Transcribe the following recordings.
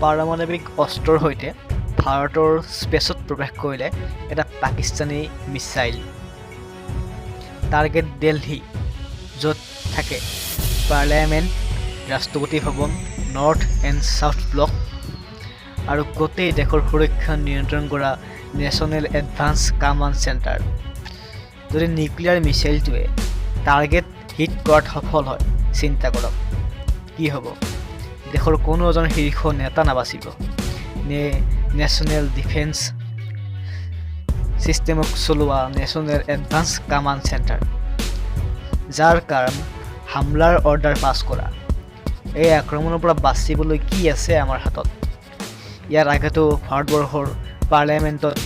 পাৰমাণৱিক অস্ত্ৰৰ সৈতে ভাৰতৰ স্পেচত প্ৰৱেশ কৰিলে এটা পাকিস্তানী মিছাইল। টাৰ্গেট দিল্লী, য'ত থাকে পাৰ্লিয়ামেণ্ট, ৰাষ্ট্ৰপতি ভৱন, নৰ্থ এণ্ড ছাউথ ব্লক আৰু গোটেই দেশৰ সুৰক্ষা নিয়ন্ত্ৰণ কৰা নেশ্যনেল এডভান্স কমাণ্ড চেণ্টাৰ। যদি নিউক্লিয়াৰ মিছাইলটোৱে টাৰ্গেট হিট কৰাত সফল হয়, চিন্তা কৰক কি হ'ব। দেশৰ কোনো এজন শীৰ্ষ নেতা নাবাচিব নে নেশ্যনেল ডিফেন্স চিষ্টেমক চলোৱা নেশ্যনেল এডভান্স কমাণ্ড চেণ্টাৰ, যাৰ কাম হামলাৰ অৰ্ডাৰ পাছ কৰা। এই আক্ৰমণৰ পৰা বাচিবলৈ কি আছে আমাৰ হাতত? ইয়াৰ আগতো ভাৰতবৰ্ষৰ পাৰ্লিয়ামেণ্টত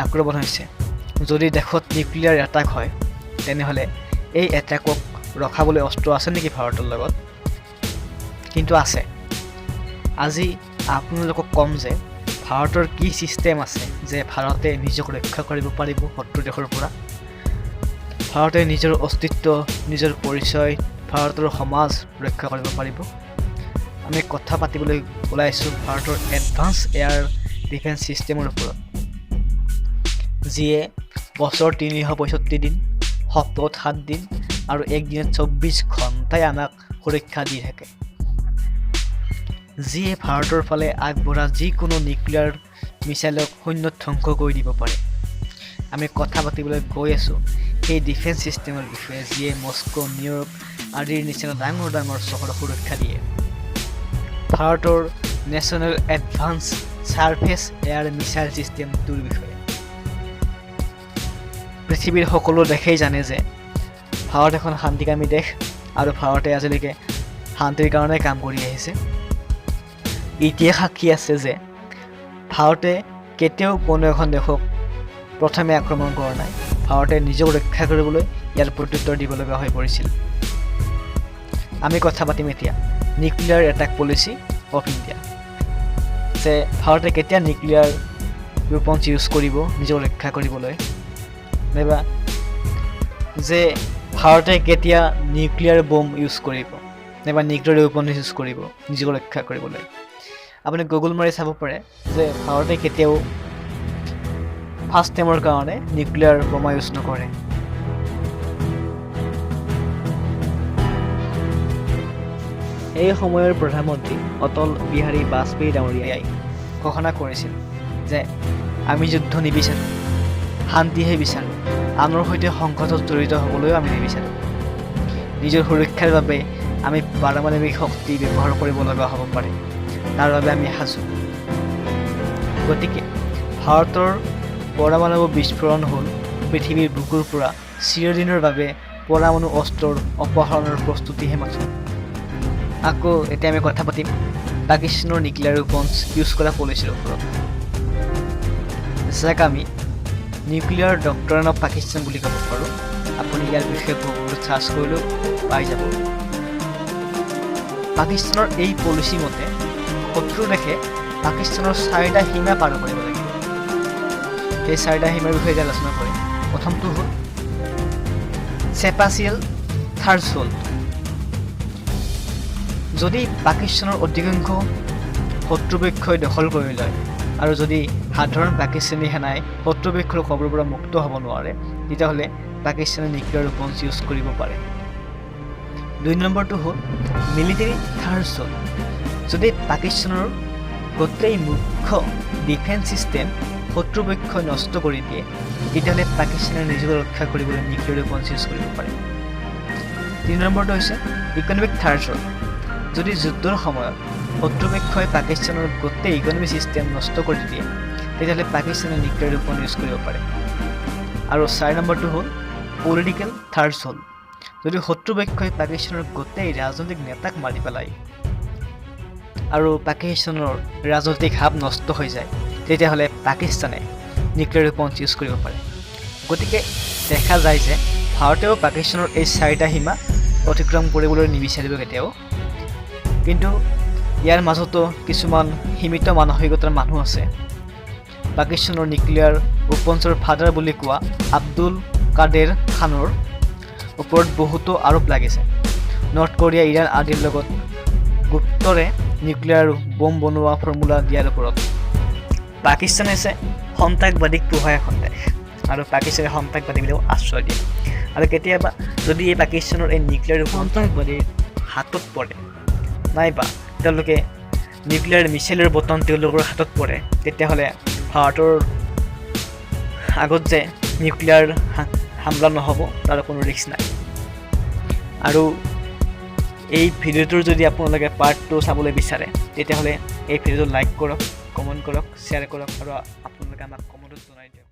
আক্ৰমণ হৈছে। যদি দেশত নিউক্লিয়াৰ এটাক হয়, তেনেহ'লে এই এটাকক ৰখাবলৈ অস্ত্ৰ আছে নেকি ভাৰতৰ লগত? কিন্তু আছে। আজি আপোনালোকক ক'ম যে ভাৰতৰ কি ছিষ্টেম আছে যে ভাৰতে নিজক ৰক্ষা কৰিব পাৰিব শত্ৰু দেশৰ পৰা। ভাৰতে নিজৰ অস্তিত্ব, নিজৰ পৰিচয়, ভাৰতৰ সমাজ ৰক্ষা কৰিব পাৰিব। আমি কথা পাতিবলৈ ওলাইছোঁ ভাৰতৰ এডভান্স এয়াৰ ডিফেন্স ছিষ্টেমৰ ওপৰত, যিয়ে বছৰ 365 দিন, সপ্তাহত 7 দিন আৰু একদিনত 24 ঘণ্টাই আমাক সুৰক্ষা দি থাকে। যিয়ে ভাৰতৰ ফালে আগবঢ়া যিকোনো নিউক্লিয়াৰ মিছাইলক শূন্যত ধ্বংস কৰি দিব পাৰে। আমি কথা পাতিবলৈ গৈ আছোঁ সেই ডিফেন্স ছিষ্টেমৰ বিষয়ে, যিয়ে মস্কো, নিউয়ৰ্ক আদিৰ নিচিনা ডাঙৰ ডাঙৰ চহৰক সুৰক্ষা দিয়ে। ভাৰতৰ national advance surface air missile ছিষ্টেমটোৰ বিষয়ে পৃথিৱীৰ সকলো দেশেই জানে যে ভাৰত এখন শান্তিকামী দেশ আৰু ভাৰতে আজিলৈকে শান্তিৰ কাৰণে কাম কৰি আহিছে। ইতিহাস সাক্ষী আছে যে ভাৰতে কেতিয়াও কোনো এখন দেশক প্ৰথমে আক্ৰমণ কৰা নাই। ভাৰতে নিজক ৰক্ষা কৰিবলৈ ইয়াৰ প্ৰত্যুত্তৰ দিব লগা হৈ পৰিছিল। আমি কথা পাতিম এতিয়া nuclear attack policy of India, যে ভাৰতে কেতিয়া নিউক্লিয়াৰ ৱেপনছ ইউজ কৰিব নিজক ৰক্ষা কৰিবলৈ, নাইবা যে ভাৰতে কেতিয়া নিউক্লিয়াৰ বম ইউজ কৰিব, নাইবা নিউক্লিয়াৰ ৱেপন ইউজ কৰিব নিজক ৰক্ষা কৰিবলৈ। আপুনি গুগল মাৰি চাব পাৰে যে ভাৰতে কেতিয়াও ফাৰ্ষ্ট টাইমৰ কাৰণে নিউক্লিয়াৰ বোমা ইউজ নকৰে। এই সময়ৰ প্ৰধানমন্ত্ৰী অটল বিহাৰী বাজপেয়ী ডাঙৰীয়াই ঘোষণা কৰিছিল যে আমি যুদ্ধ নিবিচাৰোঁ, শান্তিহে বিচাৰোঁ। আনৰ সৈতে সংঘাতত জড়িত হ'বলৈও আমি নিবিচাৰোঁ। নিজৰ সুৰক্ষাৰ বাবে আমি পাৰমাণৱিক শক্তি ব্যৱহাৰ কৰিব লগা হ'ব পাৰে, তাৰ বাবে আমি সাজু। গতিকে ভাৰতৰ পৰমাণু বিস্ফোৰণ হ'ল পৃথিৱীৰ বুকুৰ পৰা চিৰদিনৰ বাবে পৰমাণু অস্ত্ৰৰ অপসাৰণৰ প্ৰস্তুতিহে মাথোঁ। আকৌ এতিয়া আমি কথা পাতিম পাকিস্তানৰ নিউক্লিয়াৰ ৱেপনছ ইউজ কৰা পলিচিৰ ওপৰত, যাক আমি নিউক্লিয়াৰ ডক্ট্ৰাইন অফ পাকিস্তান বুলি ক'ব পাৰোঁ। আপুনি ইয়াৰ বিষয়ে গুগলত চাৰ্চ কৰিলেও পাই যাব। পাকিস্তানৰ এই পলিচি মতে শত্ৰু দেশে পাকিস্তানৰ 4টা সীমা পাৰ কৰিব লাগিব। সেই 4টা সীমাৰ বিষয়ে আলোচনা কৰিম। প্ৰথমটো হ'ল চেপাচিয়েল থাৰ্চহোল্ড। যদি পাকিস্তানৰ অধিকাংশ শত্ৰুপক্ষই দখল কৰি লয় আৰু যদি সাধাৰণ পাকিস্তানী সেনাই শত্ৰুপক্ষৰ খবৰৰ পৰা মুক্ত হ'ব নোৱাৰে, তেতিয়াহ'লে পাকিস্তানে নিউক্লিয়াৰ ৱেপনছ ইউজ কৰিব পাৰে। 2 নম্বৰটো হ'ল মিলিটাৰী থাৰ্চহোল্ড। যদি পাকিস্তানৰ গোটেই মুখ্য ডিফেন্স ছিষ্টেম শত্ৰুপক্ষই নষ্ট কৰি দিয়ে, তেতিয়াহ'লে পাকিস্তানে নিজকে ৰক্ষা কৰিবলৈ নিউক্লিয়াৰ ৱেপনছ ইউজ কৰিব পাৰে। 3 নম্বৰটো হৈছে ইকনমিক থাৰ্চহোল্ড। যদি যুদ্ধৰ সময়ত শত্ৰুপক্ষই পাকিস্তানৰ গোটেই ইকনমিক ছিষ্টেম নষ্ট কৰি দিয়ে, তেতিয়াহ'লে পাকিস্তানে নিউক্লিয়াৰ ৱেপন ইউজ কৰিব পাৰে। আৰু 4 নম্বৰটো হ'ল পলিটিকেল থাৰ্চহোল্ড। যদি শত্ৰুপক্ষই পাকিস্তানৰ গোটেই ৰাজনৈতিক নেতাক মাৰি পেলায় আৰু পাকিস্তানৰ ৰাজনৈতিক হাব নষ্ট হৈ যায়, তেতিয়াহ'লে পাকিস্তানে নিউক্লিয়াৰ ৱেপনছ ইউজ কৰিব পাৰে। গতিকে দেখা যায় যে ভাৰতেও পাকিস্তানৰ এই 4টা সীমা অতিক্ৰম কৰিবলৈ নিবিচাৰিব কেতিয়াও। কিন্তু ইয়াৰ মাজতো কিছুমান সীমিত মানসিকতাৰ মানুহ আছে। পাকিস্তানৰ নিউক্লিয়াৰ ৱেপনছৰ ফাদাৰ বুলি কোৱা আব্দুল কাদেৰ খানৰ ওপৰত বহুতো আৰোপ লাগিছে। নৰ্থ কোৰিয়া, ইৰাণ আদিৰ লগত গুপ্তৰে নিউক্লিয়াৰ বম বনোৱা ফৰ্মুলা দিয়াৰ ওপৰত। পাকিস্তানে হৈছে সন্ত্ৰাসবাদীক পোহা এখন দেশ আৰু পাকিস্তানে সন্ত্ৰাসবাদীবিলাকক আশ্ৰয় দিয়ে। আৰু কেতিয়াবা যদি এই পাকিস্তানৰ এই নিউক্লিয়াৰ সন্ত্ৰাসবাদীৰ হাতত পৰে, নাইবা তেওঁলোকে নিউক্লিয়াৰ মিছাইলৰ বটন তেওঁলোকৰ হাতত পৰে, তেতিয়াহ'লে ভাৰতৰ আগত যে নিউক্লিয়াৰ হামলা নহ'ব তাৰ কোনো ৰিস্ক নাই। আৰু এই ভিডিঅ'টোৰ যদি আপোনালোকে পাৰ্ট 2 চাবলৈ বিচাৰে, তেতিয়াহ'লে এই ভিডিঅ'টো লাইক কৰক, কমেণ্ট কৰক, শ্বেয়াৰ কৰক আৰু আপোনালোকে আমাক কমেণ্টত জনাই দিয়ক।